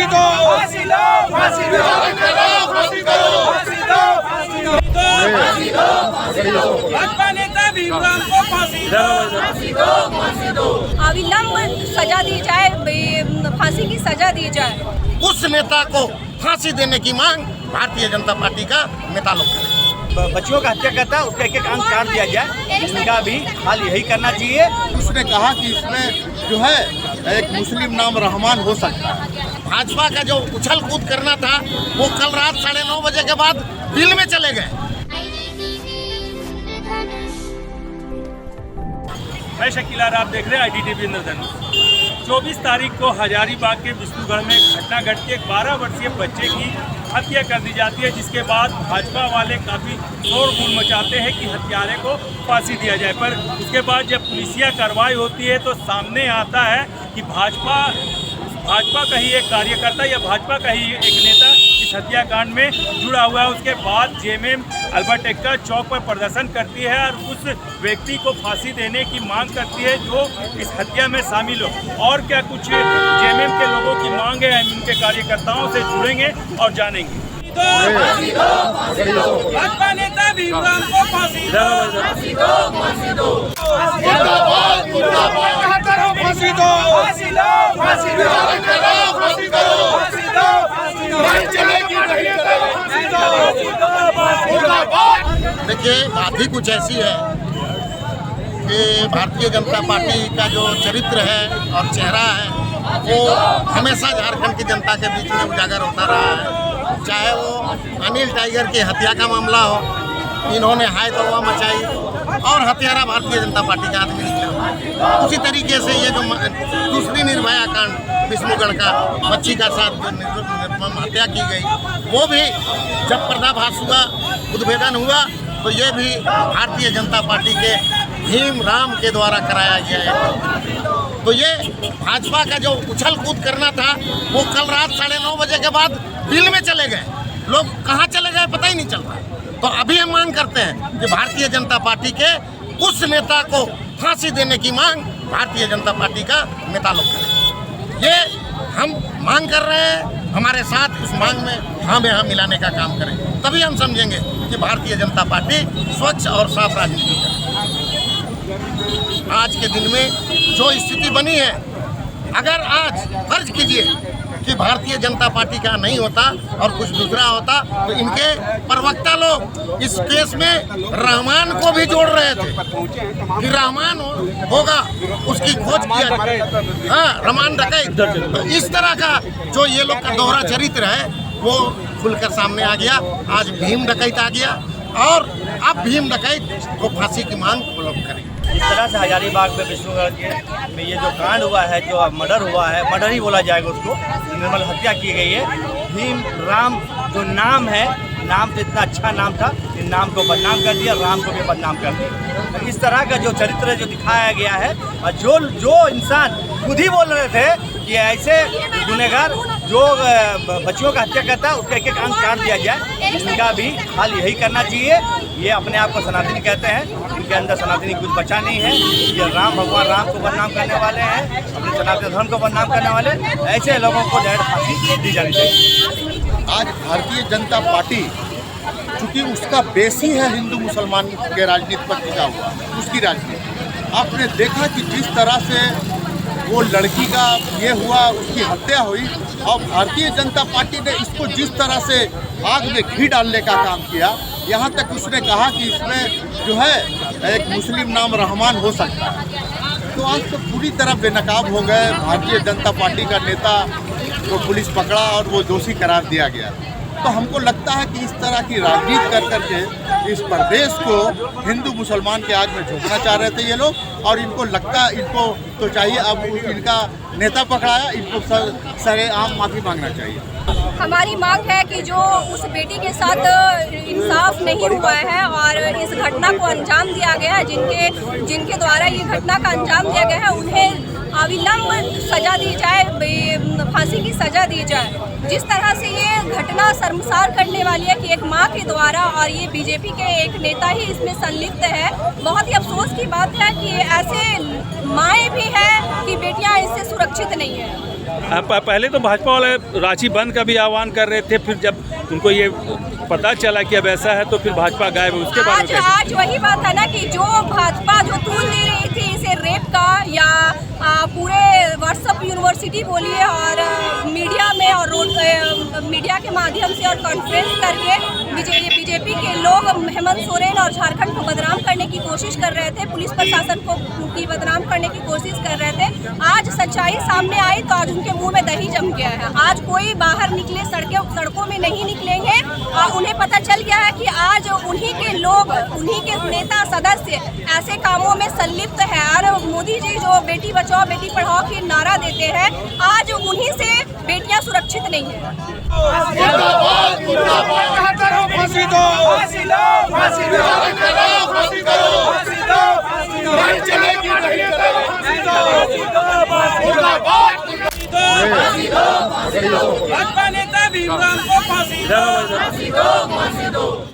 फांसी दो, फांसी लो, फांसी दो, फांसी दो, फांसी दो, फांसी दो, भाजपा नेता भीमराव को फांसी दो, फांसी दो, फांसी दो, अविलंब सजा दी जाए, फांसी की सजा दी जाए। उस नेता को फांसी देने की मांग भारतीय जनता पार्टी का नेता लोग करें। बच्चियों का हत्या करता है उसका एक एक अंग काट दिया जाए, इनका भी हाल यही करना चाहिए। उसने कहा कि इसमें जो है एक मुस्लिम नाम रहमान हो सकता है। भाजपा का जो उछल कूद करना था वो कल रात 9:30 बजे के बाद दिल में चले गए। मैं शकील आर, आप देख रहे हैं IDTV इंद्रधनुष। 24 तारीख को हजारीबाग के विष्णुगढ़ में घटना घटती है। 12 वर्षीय बच्चे की हत्या कर दी जाती है, जिसके बाद भाजपा वाले काफ़ी शोरगुल मचाते हैं कि हत्यारे को फांसी दिया जाए। पर उसके बाद जब पुलिसिया कार्रवाई होती है तो सामने आता है कि भाजपा का ही एक कार्यकर्ता या भाजपा का ही एक नेता इस हत्याकांड में जुड़ा हुआ है। उसके बाद JMM अल्बर्ट एक्का चौक पर प्रदर्शन करती है और उस व्यक्ति को फांसी देने की मांग करती है जो इस हत्या में शामिल हो। और क्या कुछ JMM के लोगों की मांग है, हम उनके कार्यकर्ताओं से जुड़ेंगे और जानेंगे। भाजपा नेता भीमराव को फांसी दो, फांसी दो, फांसी दो, मुर्दाबाद, मुर्दाबाद, फांसी दो, फांसी लो, फांसी दो, फांसी दो, फांसी दो, फांसी दो, फांसी दो। देखिए, बात ही कुछ ऐसी है कि भारतीय जनता पार्टी का जो चरित्र है और चेहरा है वो हमेशा झारखंड की जनता के बीच में उजागर होता रहा है। चाहे वो अनिल टाइगर की हत्या का मामला हो, इन्होंने हाय तौबा मचाई और हत्यारा भारतीय जनता पार्टी का आदमी निकला। उसी तरीके से ये जो दूसरी निर्भया कांड विष्णुगढ़ का बच्ची का साथ जो निर्मम हत्या की गई, वो भी जब पर्दाफाश हुआ, उद्भेदन हुआ, तो ये भी भारतीय जनता पार्टी के भीम राम के द्वारा कराया गया है। तो ये भाजपा का जो उछल कूद करना था वो कल रात 9:30 बजे के बाद दिल में चले गए। लोग कहाँ चले गए पता ही नहीं चल रहा। तो अभी हम मांग करते हैं कि भारतीय जनता पार्टी के उस नेता को फांसी देने की मांग भारतीय जनता पार्टी का नेता लोग करें। ये हम मांग कर रहे हैं, हमारे साथ इस मांग में हाँ में हाँ मिलाने का काम करें, तभी हम समझेंगे कि भारतीय जनता पार्टी स्वच्छ और साफ राजनीति करे। आज के दिन में जो स्थिति बनी है, अगर आज फर्ज कीजिए कि भारतीय जनता पार्टी का नहीं होता और कुछ दूसरा होता, तो इनके प्रवक्ता लोग इस केस में रहमान को भी जोड़ रहे थे कि रहमान होगा, उसकी खोज किया। हाँ, रहमान डकैत। तो इस तरह का जो ये लोग का दोहरा चरित्र है वो खुलकर सामने आ गया। आज भीम डकैत आ गया और अब भीम डकैत को फांसी की मांग वो लोग करें। इस तरह से हजारीबाग में विष्णुगढ़ में ये जो कांड हुआ है, जो मर्डर हुआ है, मर्डर ही बोला जाएगा उसको, निर्मल हत्या की गई है। भीम राम जो नाम है, नाम से इतना अच्छा नाम था, इन नाम को बदनाम कर दिया, राम को भी बदनाम कर दिया। तो इस तरह का जो चरित्र जो दिखाया गया है, और जो इंसान खुद ही बोल रहे थे कि ऐसे गुनहगार जो बच्चियों का हत्या करता है उसका एक एक अंग काट दिया जाए, इनका भी हाल यही करना चाहिए। ये अपने आप को सनातनी कहते हैं, इनके अंदर सनातनी कुछ बचा नहीं है। ये राम भगवान राम को बदनाम करने वाले हैं, अपने सनातन धर्म को बदनाम करने वाले, ऐसे लोगों को डायरेक्ट फांसी दी जानी चाहिए। आज भारतीय जनता पार्टी चूँकि उसका बेस ही है हिंदू मुसलमान के राजनीति पर टिका हुआ, उसकी राजनीति आपने देखा कि जिस तरह से वो लड़की का ये हुआ, उसकी हत्या हुई, और भारतीय जनता पार्टी ने इसको जिस तरह से आग में घी डालने का काम किया, यहाँ तक उसने कहा कि इसमें जो है एक मुस्लिम नाम रहमान हो सकता है। तो आज तो पूरी तरह बेनकाब हो गए। भारतीय जनता पार्टी का नेता को पुलिस पकड़ा और वो दोषी करार दिया गया। तो हमको लगता है कि इस तरह की राजनीति कर करके इस प्रदेश को हिंदू मुसलमान के आग में झोंकना चाह रहे थे ये लोग, और इनको लगता, इनको तो चाहिए अब इनका नेता पकड़ाया, इनको सरेआम माफ़ी मांगना चाहिए। हमारी मांग है कि जो उस बेटी के साथ इंसाफ नहीं हुआ है और इस घटना को अंजाम दिया गया है, जिनके द्वारा ये घटना का अंजाम दिया गया है, उन्हें अविलंब सजा दी जाए, फांसी की सजा दी जाए। जिस तरह से ये घटना शर्मसार करने वाली है कि एक मां के द्वारा, और ये बीजेपी के एक नेता ही इसमें संलिप्त है। बहुत ही अफसोस की बात है कि ऐसे माएँ भी हैं कि बेटियां इससे सुरक्षित नहीं है। पहले तो भाजपा वाले रांची बंद का भी आह्वान कर रहे थे, फिर जब उनको ये पता चला कि अब ऐसा है तो फिर भाजपा गायब है। उसके बारे में आज वही बात है ना कि जो भाजपा जो तूल दे रही थी इसे रेप का या पूरे व्हाट्सएप यूनिवर्सिटी बोलिए और मीडिया में और मीडिया के माध्यम से और कॉन्फ्रेंस करके बीजेपी के लोग हेमंत सोरेन और झारखंड को बदनाम करने की कोशिश कर रहे थे, पुलिस प्रशासन को बदनाम करने की कोशिश कर रहे थे। आज सच्चाई सामने आई तो आज उनके मुंह में दही जम गया है। आज कोई बाहर निकले सड़कों में नहीं निकलेंगे और उन्हें पता चल गया है कि आज उन्हीं के लोग, उन्हीं के नेता सदस्य ऐसे कामों में संलिप्त है। और मोदी जी जो बेटी बचाओ बेटी पढ़ाओ के नारा देते हैं, आज उन्हीं से बेटियां सुरक्षित नहीं है। फांसी दो, फांसी दो, फांसी दो, फांसी दो, फांसी दो, नहीं चलेगी, नहीं चलेगी, फांसी दो, फांसी दो, भाजपा नेता भीमराव को फांसी दो, फांसी दो, फांसी दो।